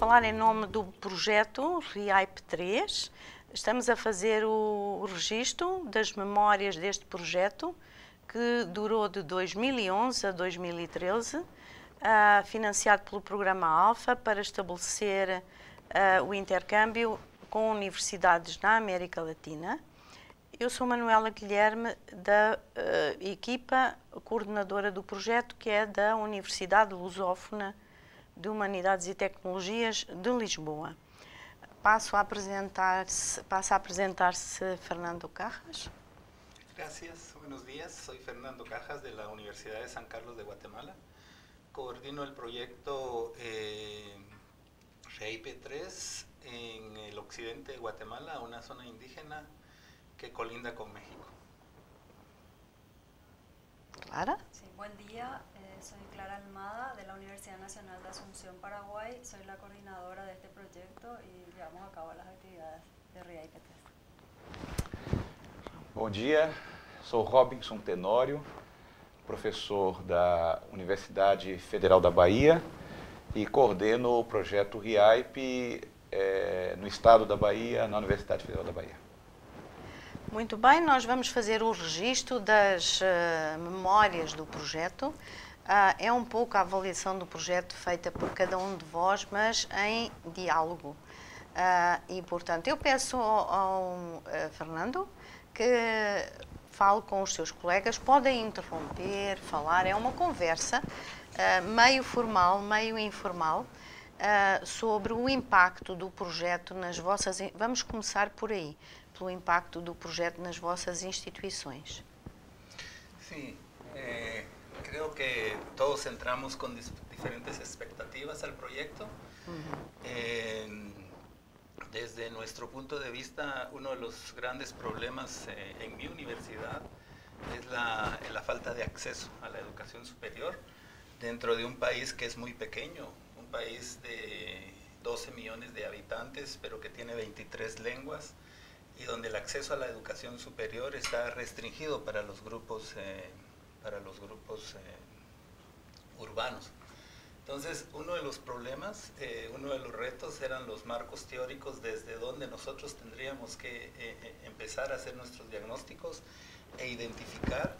falar em nome do projeto REAIP 3. Estamos a fazer o registro das memórias deste projeto, que durou de 2011 a 2013, financiado pelo programa Alfa, para estabelecer o intercâmbio com universidades na América Latina. Eu sou Manuela Guilherme, da equipa coordenadora do projeto, que é da Universidade Lusófona de Humanidades e Tecnologias de Lisboa. Passo a apresentar-se Fernando Cajas. Gracias, buenos días. Soy Fernando Cajas de la Universidad de San Carlos de Guatemala. Coordino el proyecto REAIP 3 en el occidente de Guatemala, una zona indígena que colinda con México. Clara. Sí, buen día. Soy Clara Almada de la Universidad Nacional de Asunción, Paraguay. Soy la coordinadora de este proyecto y llevamos a cabo las actividades de REAIP 3. Bom dia, sou Robinson Tenório, professor da Universidade Federal da Bahia e coordeno o projeto REAIP no estado da Bahia, na Universidade Federal da Bahia. Muito bem, nós vamos fazer o registro das memórias do projeto. É um pouco a avaliação do projeto feita por cada um de vós, mas em diálogo. E, portanto, eu peço ao Fernando que fale com os seus colegas, podem interromper, falar, é uma conversa meio formal, meio informal, sobre o impacto do projeto nas vossas... Vamos começar por aí, pelo impacto do projeto nas vossas instituições. Sí, creo que todos entramos con diferentes expectativas al proyecto. Desde nuestro punto de vista, uno de los grandes problemas en mi universidad es la falta de acceso a la educación superior dentro de un país que es muy pequeño, un país de 12 millones de habitantes, pero que tiene 23 lenguas, y donde el acceso a la educación superior está restringido para los grupos urbanos. Entonces, uno de los problemas, uno de los retos eran los marcos teóricos desde donde nosotros tendríamos que empezar a hacer nuestros diagnósticos e identificar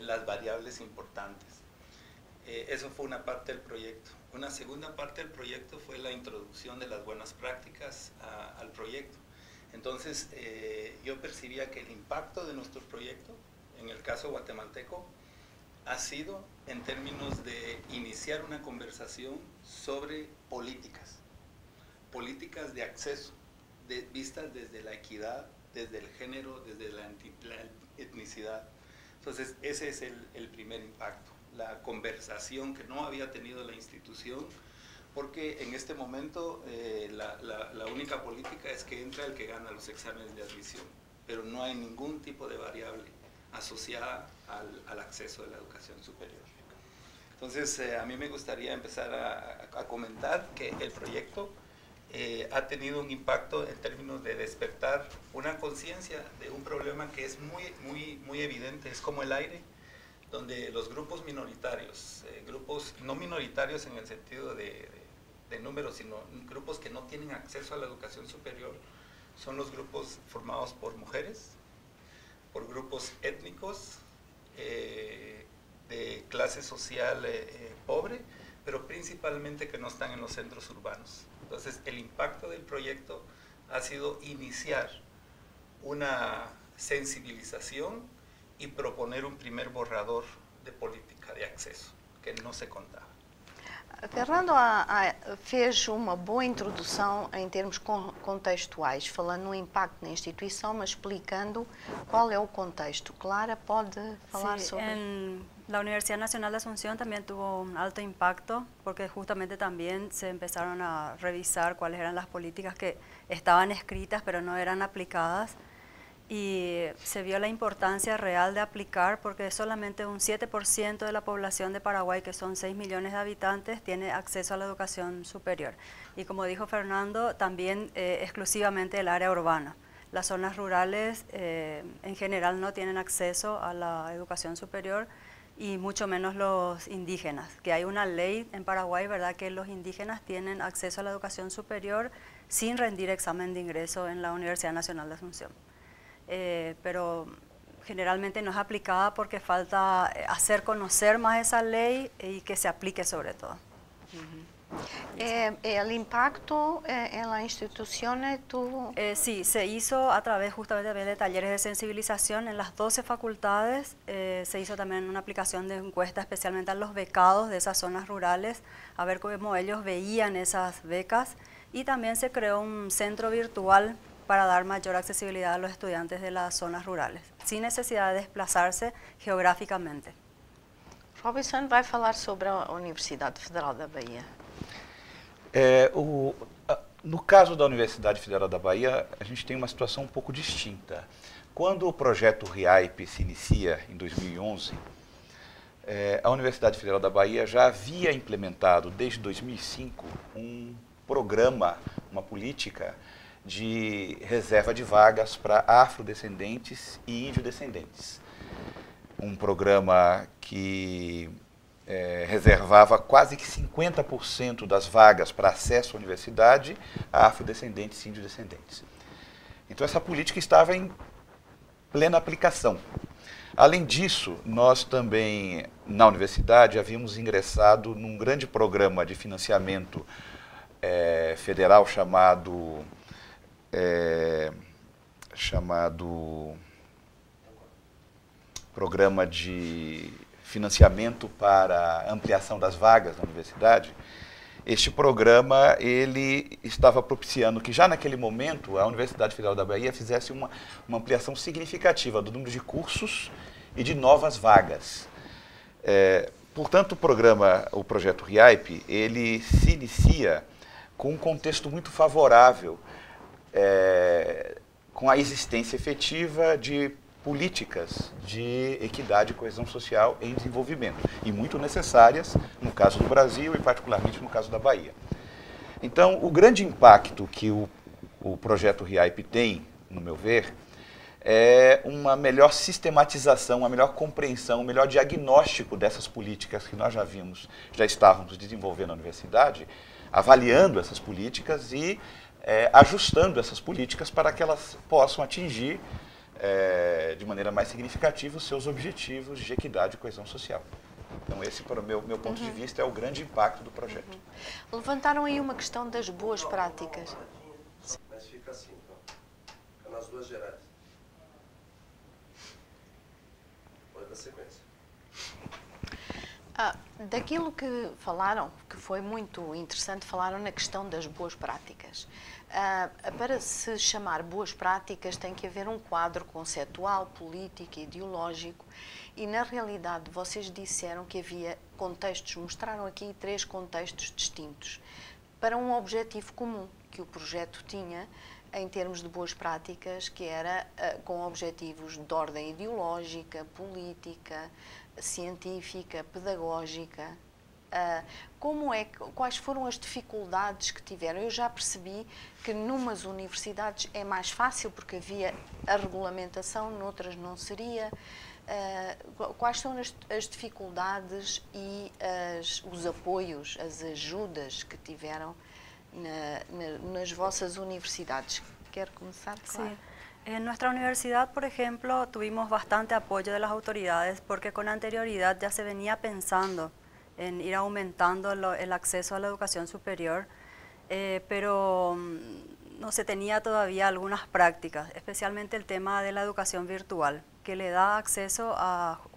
las variables importantes. Eso fue una parte del proyecto. Una segunda parte del proyecto fue la introducción de las buenas prácticas al proyecto. Entonces, yo percibía que el impacto de nuestro proyecto, en el caso guatemalteco, ha sido en términos de iniciar una conversación sobre políticas de acceso, vistas desde la equidad, desde el género, desde la etnicidad. Entonces, ese es el primer impacto, la conversación que no había tenido la institución, porque en este momento la única política es que entra el que gana los exámenes de admisión, pero no hay ningún tipo de variable asociada al acceso de la educación superior. Entonces, a mí me gustaría empezar a comentar que el proyecto ha tenido un impacto en términos de despertar una conciencia de un problema que es muy evidente, es como el aire, donde los grupos minoritarios, grupos no minoritarios en el sentido de números, sino grupos que no tienen acceso a la educación superior, son los grupos formados por mujeres, por grupos étnicos, de clase social pobre, pero principalmente que no están en los centros urbanos. Entonces, el impacto del proyecto ha sido iniciar una sensibilización y proponer un primer borrador de política de acceso, que no se contaba. Fernando fez uma boa introdução em termos contextuais, falando no impacto na instituição, mas explicando qual é o contexto. Clara, pode falar sobre... En la Universidad Nacional de Asunción también tuvo un alto impacto, porque justamente también se empezaron a revisar cuáles eran las políticas que estaban escritas pero no eran aplicadas, y se vio la importancia real de aplicar, porque solamente un 7% de la población de Paraguay, que son 6 millones de habitantes, tiene acceso a la educación superior. Y como dijo Fernando, también exclusivamente el área urbana. Las zonas rurales en general no tienen acceso a la educación superior, y mucho menos los indígenas, que hay una ley en Paraguay, ¿verdad?, que los indígenas tienen acceso a la educación superior sin rendir examen de ingreso en la Universidad Nacional de Asunción. Pero generalmente no es aplicada porque falta hacer conocer más esa ley y que se aplique sobre todo. El impacto en la institución tuvo... Sí, se hizo a través justamente de talleres de sensibilización en las 12 facultades. Se hizo también una aplicación de encuesta especialmente a los becados de esas zonas rurales, a ver cómo ellos veían esas becas. Y también se creó un centro virtual para dar mayor accesibilidad a los estudiantes de las zonas rurales, sin necesidad de desplazarse geográficamente. Robinson vai falar sobre a Universidade Federal da Bahia. No caso da Universidade Federal da Bahia, a gente tem uma situação um pouco distinta. Quando o projeto RIAIP se inicia, em 2011, a Universidade Federal da Bahia já havia implementado, desde 2005, um programa, uma política de reserva de vagas para afrodescendentes e índio-descendentes. Um programa que reservava quase que 50% das vagas para acesso à universidade a afrodescendentes e índio-descendentes. Então essa política estava em plena aplicação. Além disso, nós também, na universidade, havíamos ingressado num grande programa de financiamento federal chamado Programa de Financiamento para Ampliação das Vagas na Universidade. Este programa ele estava propiciando que já naquele momento a Universidade Federal da Bahia fizesse uma ampliação significativa do número de cursos e de novas vagas. Portanto, o projeto RIAIP, ele se inicia com um contexto muito favorável, com a existência efetiva de políticas de equidade e coesão social em desenvolvimento, e muito necessárias no caso do Brasil e particularmente no caso da Bahia. Então, o grande impacto que o projeto RIAIP tem, no meu ver, é uma melhor sistematização, uma melhor compreensão, um melhor diagnóstico dessas políticas que nós já estávamos desenvolvendo na universidade, avaliando essas políticas e ajustando essas políticas para que elas possam atingir de maneira mais significativa os seus objetivos de equidade e coesão social. Então esse, para o meu ponto de vista, é o grande impacto do projeto. Levantaram aí uma questão das boas práticas. Mas fica assim, então. Fica nas duas gerais. Pode dar sequência. Daquilo que falaram, que foi muito interessante, falaram na questão das boas práticas. Para se chamar boas práticas tem que haver um quadro conceitual, político, ideológico, e na realidade vocês disseram que havia contextos, mostraram aqui 3 contextos distintos, para um objetivo comum que o projeto tinha em termos de boas práticas, que era com objetivos de ordem ideológica, política, científica, pedagógica. Quais foram as dificuldades que tiveram? Eu já percebi que numas universidades é mais fácil porque havia a regulamentação, noutras não seria. Quais são as dificuldades e os apoios, as ajudas que tiveram nas vossas universidades? Quer começar? Claro. Sí. En nuestra universidad, por ejemplo, tuvimos bastante apoyo de las autoridades porque con anterioridad ya se venía pensando en ir aumentando el acceso a la educación superior, pero no se tenía todavía algunas prácticas, especialmente el tema de la educación virtual, que le da acceso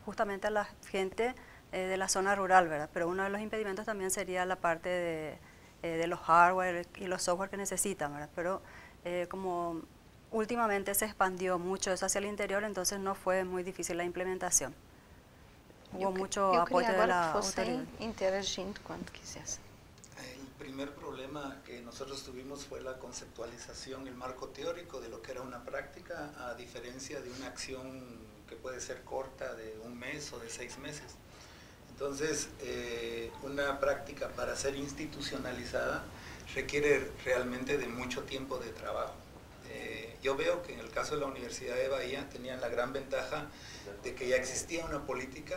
justamente a la gente de la zona rural, ¿verdad? Pero uno de los impedimentos también sería la parte de los hardware y los software que necesitan, ¿verdad? Pero como últimamente se expandió mucho eso hacia el interior, entonces no fue muy difícil la implementación. Hubo mucho apoyo de la autoridad. Interagindo cuando quisiesen. El primer problema que nosotros tuvimos fue la conceptualización, el marco teórico de lo que era una práctica, a diferencia de una acción que puede ser corta de 1 mes o de 6 meses. Entonces, una práctica para ser institucionalizada requiere realmente de mucho tiempo de trabajo. Yo veo que en el caso de la Universidad de Bahía tenían la gran ventaja de que ya existía una política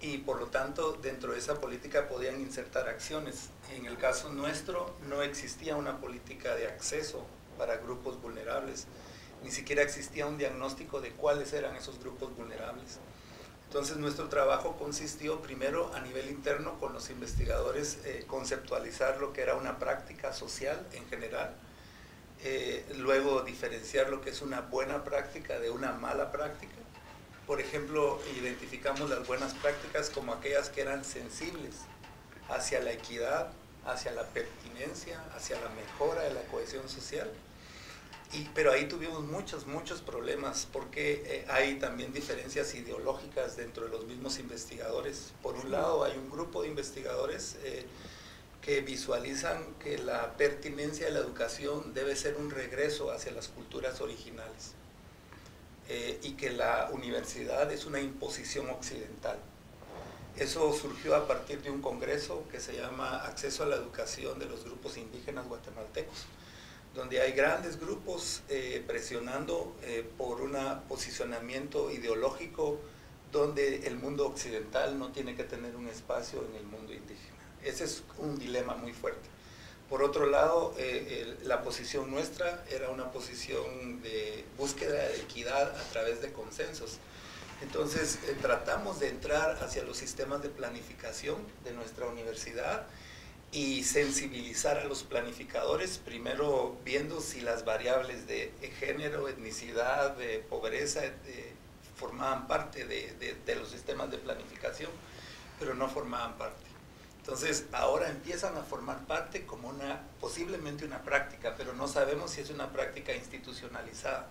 y por lo tanto dentro de esa política podían insertar acciones. En el caso nuestro no existía una política de acceso para grupos vulnerables, ni siquiera existía un diagnóstico de cuáles eran esos grupos vulnerables. Entonces nuestro trabajo consistió primero a nivel interno con los investigadores conceptualizar lo que era una práctica social en general, luego diferenciar lo que es una buena práctica de una mala práctica. Por ejemplo, identificamos las buenas prácticas como aquellas que eran sensibles hacia la equidad, hacia la pertinencia, hacia la mejora de la cohesión social. Pero ahí tuvimos muchos problemas porque hay también diferencias ideológicas dentro de los mismos investigadores. Por un lado, hay un grupo de investigadores que visualizan que la pertinencia de la educación debe ser un regreso hacia las culturas originales y que la universidad es una imposición occidental. Eso surgió a partir de un congreso que se llama Acceso a la Educación de los Grupos Indígenas Guatemaltecos, donde hay grandes grupos presionando por un posicionamiento ideológico donde el mundo occidental no tiene que tener un espacio en el mundo indígena. Ese es un dilema muy fuerte. Por otro lado, la posición nuestra era una posición de búsqueda de equidad a través de consensos. Entonces, tratamos de entrar hacia los sistemas de planificación de nuestra universidad y sensibilizar a los planificadores, primero viendo si las variables de género, etnicidad, de pobreza, formaban parte de los sistemas de planificación, pero no formaban parte. Entonces, ahora empiezan a formar parte como posiblemente una práctica, pero no sabemos si es una práctica institucionalizada.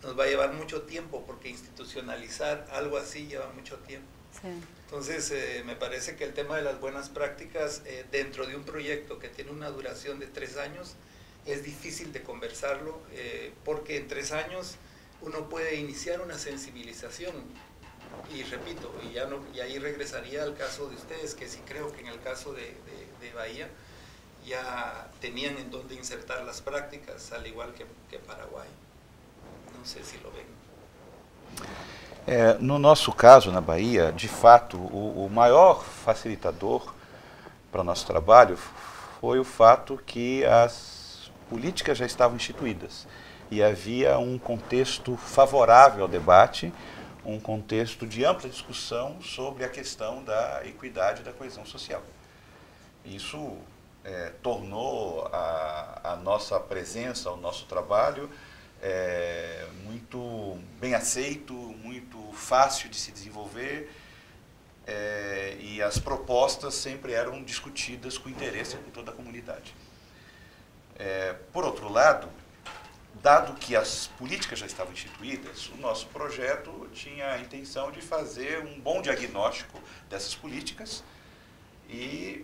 Nos va a llevar mucho tiempo, porque institucionalizar algo así lleva mucho tiempo. Sí. Entonces, me parece que el tema de las buenas prácticas dentro de un proyecto que tiene una duración de 3 años, es difícil de conversarlo, porque en 3 años uno puede iniciar una sensibilización. Y repito, y ahí regresaría al caso de ustedes, que sí creo que en el caso de Bahía ya tenían en dónde insertar las prácticas, al igual que Paraguai. Não sei se lo ven. No nosso caso, na Bahia, de fato, o maior facilitador para o nosso trabalho foi o fato que as políticas já estavam instituídas e havia um contexto favorável ao debate, um contexto de ampla discussão sobre a questão da equidade e da coesão social. Isso tornou a nossa presença, o nosso trabalho muito bem aceito, muito fácil de se desenvolver, e as propostas sempre eram discutidas com interesse por toda a comunidade. Por outro lado, dado que as políticas já estavam instituídas, o nosso projeto tinha a intenção de fazer um bom diagnóstico dessas políticas e,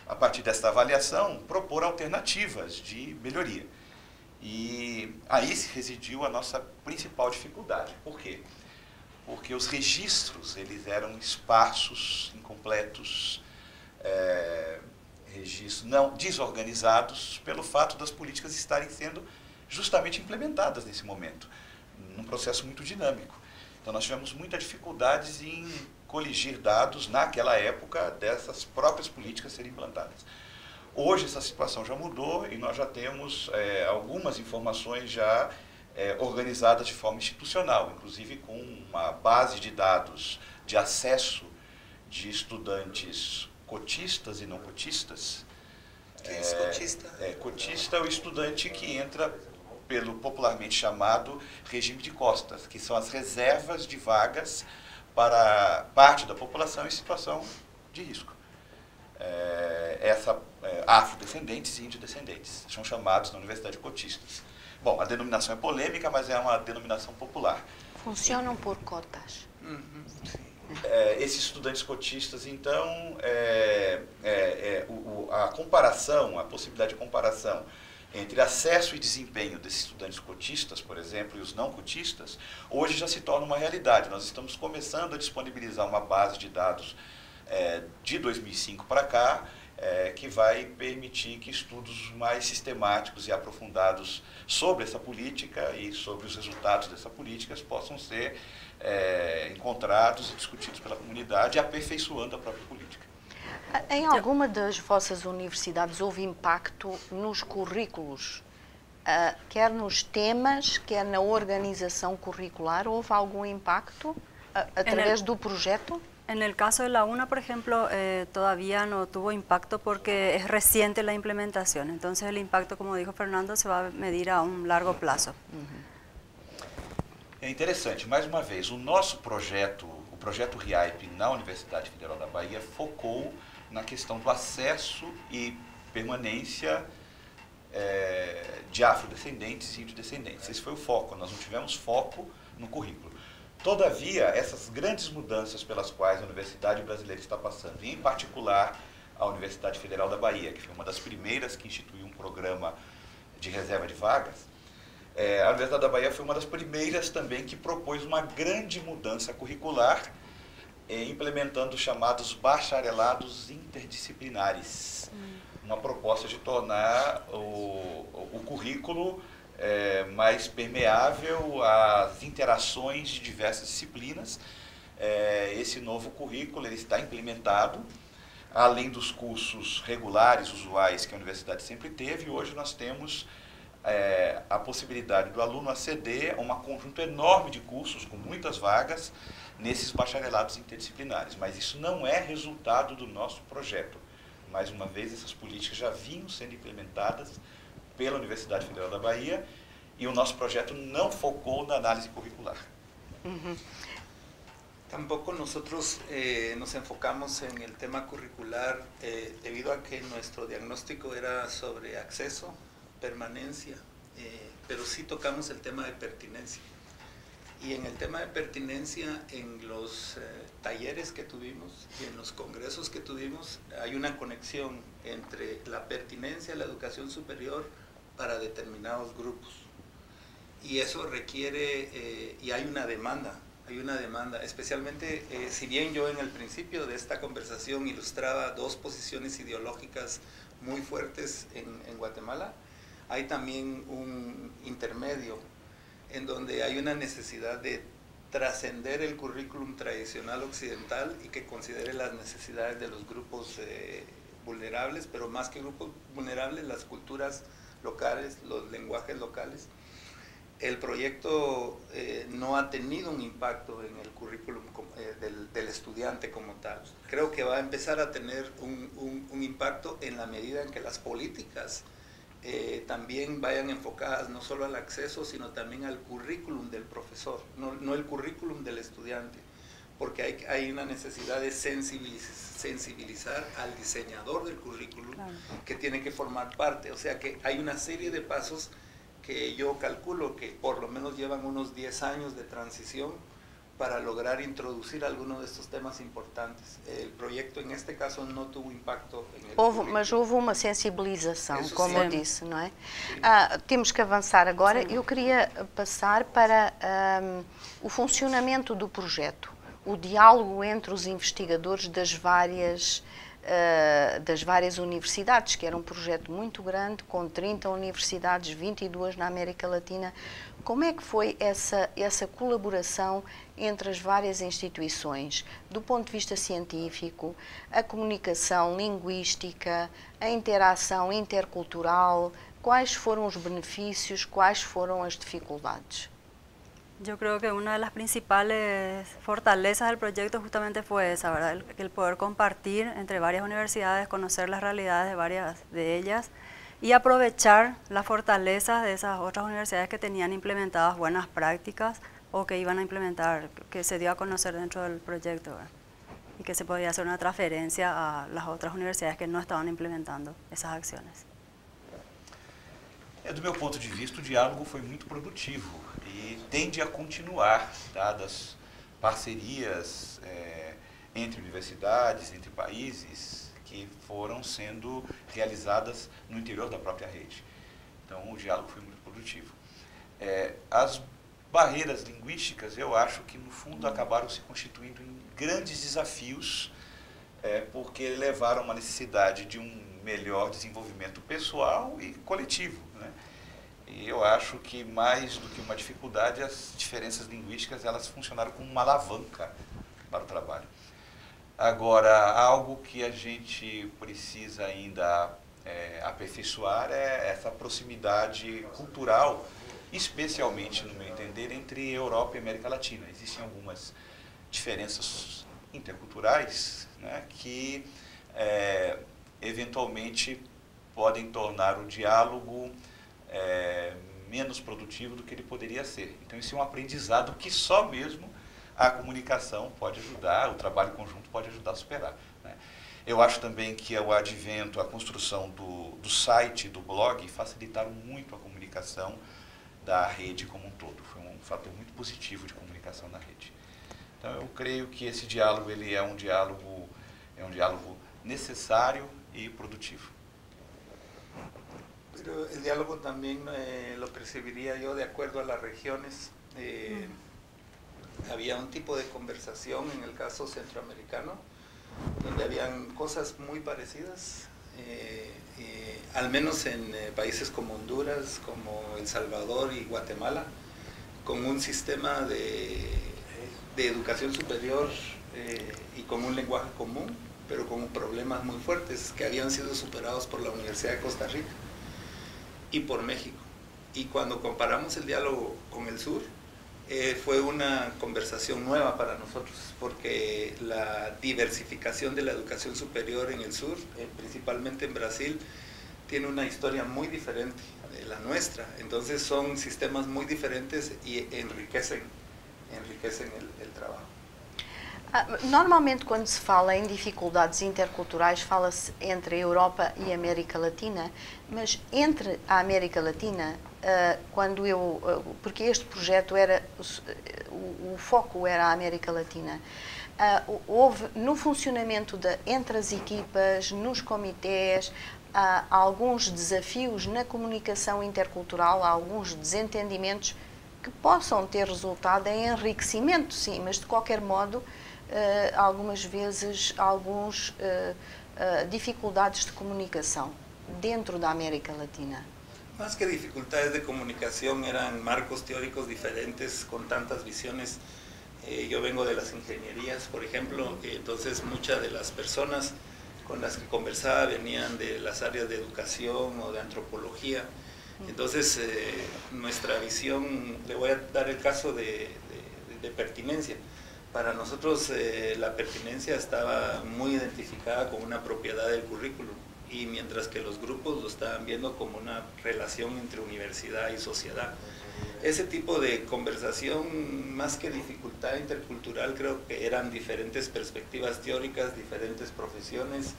a partir desta avaliação, propor alternativas de melhoria. E aí residiu a nossa principal dificuldade. Por quê? Porque os registros eles eram esparsos, incompletos, registros não desorganizados pelo fato das políticas estarem sendo justamente implementadas nesse momento, num processo muito dinâmico. Então nós tivemos muitas dificuldades em coligir dados naquela época dessas próprias políticas serem implantadas. Hoje essa situação já mudou e nós já temos algumas informações já organizadas de forma institucional, inclusive com uma base de dados de acesso de estudantes cotistas e não cotistas. Que é cotista? Cotista é o estudante que entra pelo popularmente chamado regime de costas, que são as reservas de vagas para parte da população em situação de risco. Afrodescendentes e indiodescendentes são chamados na universidade cotistas. Bom, a denominação é polêmica, mas é uma denominação popular. Funcionam por cotas. Esses estudantes cotistas, então, a comparação, a possibilidade de comparação entre acesso e desempenho desses estudantes cotistas, por exemplo, e os não cotistas, hoje já se torna uma realidade. Nós estamos começando a disponibilizar uma base de dados de 2005 para cá, que vai permitir que estudos mais sistemáticos e aprofundados sobre essa política e sobre os resultados dessa política possam ser encontrados e discutidos pela comunidade, aperfeiçoando a própria política. Em alguma das vossas universidades houve impacto nos currículos? Quer nos temas, quer na organização curricular, ¿houve algum impacto através do projeto? En el caso de la UNA, por ejemplo, todavía no tuvo impacto porque es reciente la implementación. Entonces el impacto, como dijo Fernando, se va a medir a un largo plazo. É interessante, mais uma vez, o nosso projeto, o projeto RIAIP na Universidade Federal da Bahia, focou na questão do acesso e permanência de afrodescendentes e índio-descendentes. Esse foi o foco, nós não tivemos foco no currículo. Todavia, essas grandes mudanças pelas quais a Universidade Brasileira está passando, e em particular a Universidade Federal da Bahia, que foi uma das primeiras que instituiu um programa de reserva de vagas, a Universidade da Bahia foi uma das primeiras também que propôs uma grande mudança curricular, implementando os chamados bacharelados interdisciplinares. Uma proposta de tornar o currículo mais permeável às interações de diversas disciplinas. Esse novo currículo ele está implementado, além dos cursos regulares, usuais, que a universidade sempre teve. Hoje nós temos a possibilidade do aluno aceder a um conjunto enorme de cursos, com muitas vagas, nesses bacharelados interdisciplinares. Mas isso não é resultado do nosso projeto. Mais uma vez, essas políticas já vinham sendo implementadas pela Universidade Federal da Bahia e o nosso projeto não focou na análise curricular. Tampoco nosotros nos enfocamos en el tema curricular debido a que nuestro diagnóstico era sobre acceso, permanencia, pero sí tocamos el tema de pertinencia. Y en el tema de pertinencia, en los talleres que tuvimos y en los congresos que tuvimos, hay una conexión entre la pertinencia de la educación superior para determinados grupos. Y eso requiere, y hay una demanda, especialmente si bien yo en el principio de esta conversación ilustraba dos posiciones ideológicas muy fuertes en Guatemala, hay también un intermedio en donde hay una necesidad de trascender el currículum tradicional occidental y que considere las necesidades de los grupos vulnerables, pero más que grupos vulnerables, las culturas locales, los lenguajes locales. El proyecto no ha tenido un impacto en el currículum del estudiante como tal. Creo que va a empezar a tener un impacto en la medida en que las políticas también vayan enfocadas no solo al acceso, sino también al currículum del profesor, no el currículum del estudiante, porque hay una necesidad de sensibilizar al diseñador del currículum, claro, que tiene que formar parte. O sea que hay una serie de pasos que yo calculo que por lo menos llevan unos 10 años de transición para lograr introducir algunos de estos temas importantes. El proyecto en este caso no tuvo impacto en el mas houve uma sensibilização, Isso como sim. eu disse, não é? Temos que avançar agora. Sim. Eu queria passar para o funcionamento do projeto, o diálogo entre os investigadores das várias universidades, que era um projeto muito grande, com 30 universidades, 22 na América Latina. Como é que foi essa colaboração entre as várias instituições, do ponto de vista científico, a comunicação linguística, a interação intercultural? Quais foram os benefícios, quais foram as dificuldades? Yo creo que una de las principales fortalezas del proyecto justamente fue esa, ¿verdad? El poder compartir entre varias universidades, conocer las realidades de varias de ellas y aprovechar las fortalezas de esas otras universidades que tenían implementadas buenas prácticas o que iban a implementar, que se dio a conocer dentro del proyecto, ¿verdad? Y que se podía hacer una transferencia a las otras universidades que no estaban implementando esas acciones. Do meu ponto de vista, o diálogo foi muito produtivo e tende a continuar, dadas parcerias entre universidades, entre países, que foram sendo realizadas no interior da própria rede. Então, o diálogo foi muito produtivo. As barreiras linguísticas, eu acho que, no fundo, acabaram se constituindo em grandes desafios porque levaram a uma necessidade de um melhor desenvolvimento pessoal e coletivo, né? E eu acho que mais do que uma dificuldade, as diferenças linguísticas elas funcionaram como uma alavanca para o trabalho. Agora, algo que a gente precisa ainda aperfeiçoar é essa proximidade cultural, especialmente, no meu entender, entre Europa e América Latina. Existem algumas diferenças interculturais, né, que eventualmente podem tornar o diálogo menos produtivo do que ele poderia ser. Então, isso é um aprendizado que só mesmo a comunicação pode ajudar, o trabalho conjunto pode ajudar a superar, né? Eu acho também que o advento, a construção do site, do blog, facilitaram muito a comunicação da rede como um todo. Foi um fator muito positivo de comunicação na rede. Então, eu creio que esse diálogo ele é um diálogo necessário y productivo. Pero el diálogo también lo percibiría yo de acuerdo a las regiones. Había un tipo de conversación en el caso centroamericano, donde habían cosas muy parecidas, al menos en países como Honduras, como El Salvador y Guatemala, con un sistema de educación superior y con un lenguaje común, pero con problemas muy fuertes que habían sido superados por la Universidad de Costa Rica y por México. Y cuando comparamos el diálogo con el sur, fue una conversación nueva para nosotros, porque la diversificación de la educación superior en el sur, principalmente en Brasil, tiene una historia muy diferente de la nuestra. Entonces son sistemas muy diferentes y enriquecen el trabalho. Normalmente, quando se fala em dificuldades interculturais, fala-se entre a Europa e a América Latina, mas entre a América Latina, porque este projeto era, o foco era a América Latina, houve no funcionamento entre as equipas, nos comitês, há alguns desafios na comunicação intercultural, há alguns desentendimentos que possam ter resultado em enriquecimento, sim, mas de qualquer modo, algumas vezes, dificuldades de comunicação dentro da América Latina. Más que dificultades de comunicación, eran marcos teóricos diferentes con tantas visiones. Yo vengo de las ingenierías, por ejemplo, entonces muchas de las personas con las que conversaba venían de las áreas de educación o de antropología. Entonces, nuestra visión, le voy a dar el caso de pertinencia. Para nosotros la pertinencia estaba muy identificada con una propiedad del currículum, y mientras que los grupos lo estaban viendo como una relación entre universidad y sociedad. Ese tipo de conversación, más que dificultad intercultural, creo que eran diferentes perspectivas teóricas, diferentes profesiones,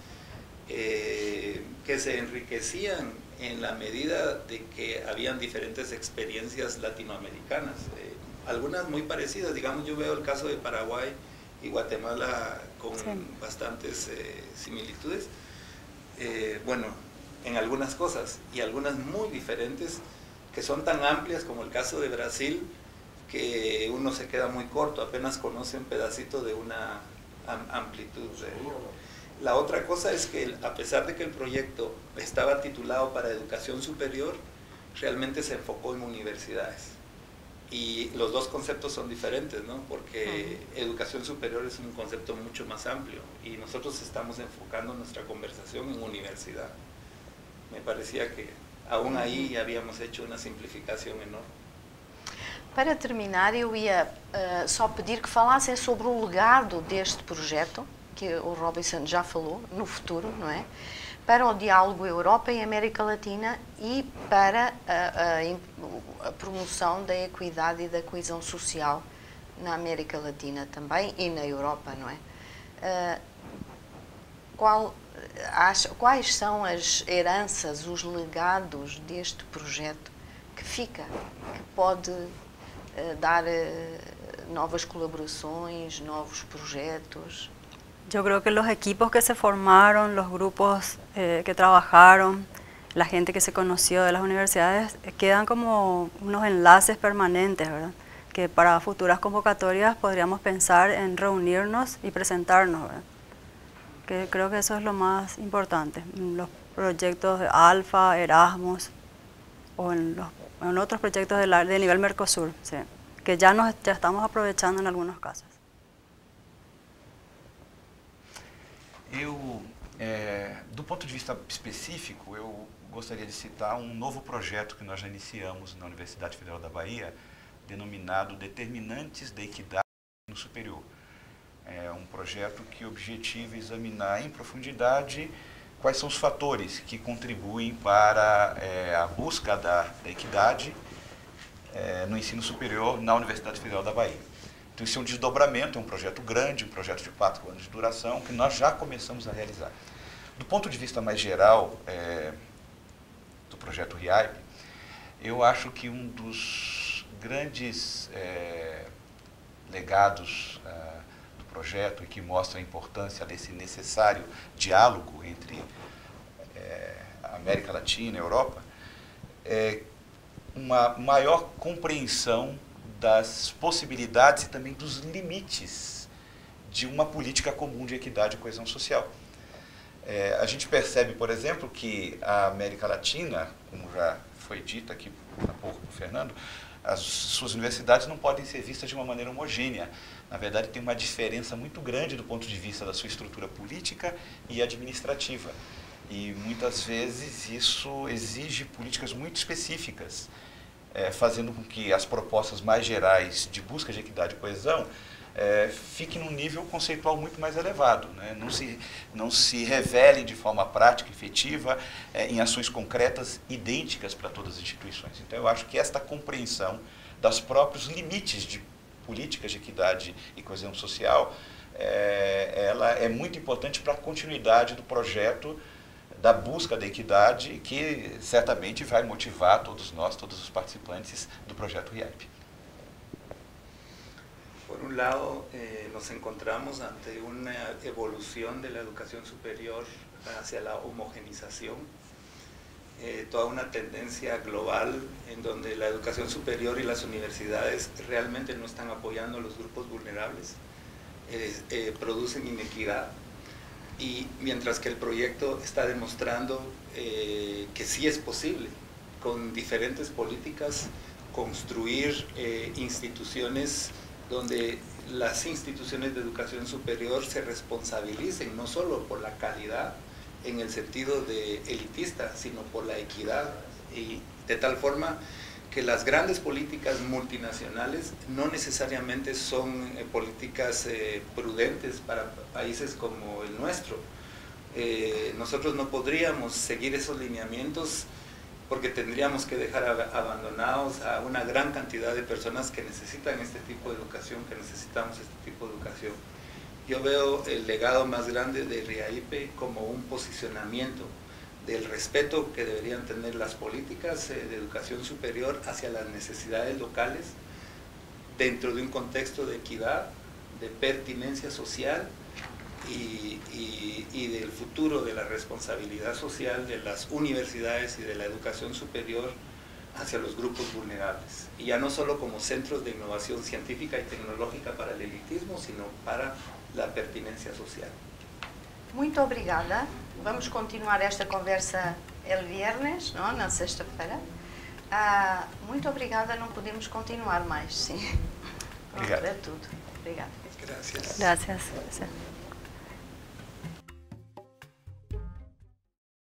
que se enriquecían en la medida de que habían diferentes experiencias latinoamericanas, algunas muy parecidas. Digamos, yo veo el caso de Paraguay y Guatemala con bastantes similitudes, bueno, en algunas cosas, y algunas muy diferentes que son tan amplias como el caso de Brasil, que uno se queda muy corto, apenas conoce un pedacito de una amplitud. La otra cosa es que, a pesar de que el proyecto estaba titulado para educación superior, realmente se enfocó en universidades. Y los dos conceptos son diferentes, ¿no? Porque educación superior es un concepto mucho más amplio, y nosotros estamos enfocando nuestra conversación en universidad. Me parecía que aún aí habíamos hecho uma simplificação enorme. Para terminar, eu ia só pedir que falassem sobre o legado deste projeto, que o Robinson já falou, no futuro, não é? Para o diálogo Europa e América Latina e para a promoção da equidade e da coesão social na América Latina também e na Europa, não é? Quais são as heranças, os legados deste projeto que fica, que pode dar novas colaborações, novos projetos? Yo creo que los equipos que se formaron, los grupos que trabajaron, la gente que se conoció de las universidades, quedan como unos enlaces permanentes, ¿verdad? Que para futuras convocatorias podríamos pensar en reunirnos y presentarnos, ¿verdad? que creo que eso es lo más importante. Los proyectos de Alfa, Erasmus o en otros proyectos de nivel Mercosur, sí, que ya estamos aprovechando en algunos casos. Do ponto de vista específico, eu gostaria de citar novo projeto que nós já iniciamos na Universidade Federal da Bahia, denominado Determinantes da Equidade no Superior. É projeto que objetiva examinar em profundidade quais são os fatores que contribuem para a busca da equidade no ensino superior na Universidade Federal da Bahia. Então, isso é um desdobramento, é um projeto grande, um projeto de 4 anos de duração, que nós já começamos a realizar. Do ponto de vista mais geral do projeto RIAIP, eu acho que um dos grandes legados do projeto e que mostra a importância desse necessário diálogo entre a América Latina e a Europa é uma maior compreensão das possibilidades e também dos limites de uma política comum de equidade e coesão social. A gente percebe, por exemplo, que a América Latina, como já foi dito aqui há pouco por Fernando, as suas universidades não podem ser vistas de uma maneira homogênea. Na verdade, tem uma diferença muito grande do ponto de vista da sua estrutura política e administrativa. E muitas vezes isso exige políticas muito específicas, fazendo com que as propostas mais gerais de busca de equidade e coesão fiquem num nível conceitual muito mais elevado, né? Não se revelem de forma prática, efetiva, em ações concretas idênticas para todas as instituições. Então, eu acho que esta compreensão dos próprios limites de políticas de equidade e coesão social, ela é muito importante para a continuidade do projeto da busca da equidade, que certamente vai motivar todos nós, todos os participantes do projeto RIAIP. Por un lado, nos encontramos ante una evolución de la educación superior hacia la homogenización, toda una tendencia global en donde la educación superior y las universidades realmente no están apoyando a los grupos vulnerables, producen inequidad, y mientras que el proyecto está demostrando que sí es posible, con diferentes políticas, construir instituciones donde las instituciones de educación superior se responsabilicen no solo por la calidad en el sentido de elitista, sino por la equidad, y de tal forma que las grandes políticas multinacionales no necesariamente son políticas prudentes para países como el nuestro. Nosotros no podríamos seguir esos lineamientos porque tendríamos que dejar abandonados a una gran cantidad de personas que necesitan este tipo de educación, que necesitamos este tipo de educación. Yo veo el legado más grande de RIAIP como un posicionamiento del respeto que deberían tener las políticas de educación superior hacia las necesidades locales, dentro de un contexto de equidad, de pertinencia social y del futuro de la responsabilidad social de las universidades y de la educación superior hacia los grupos vulnerables. Y ya no solo como centros de innovación científica y tecnológica para el elitismo, sino para la pertinencia social. Muito obrigada. Vamos continuar esta conversa el viernes, não? Na sexta-feira. Muito obrigada, não podemos continuar mais, sim. Obrigado. É tudo. Obrigada. Gracias. Gracias.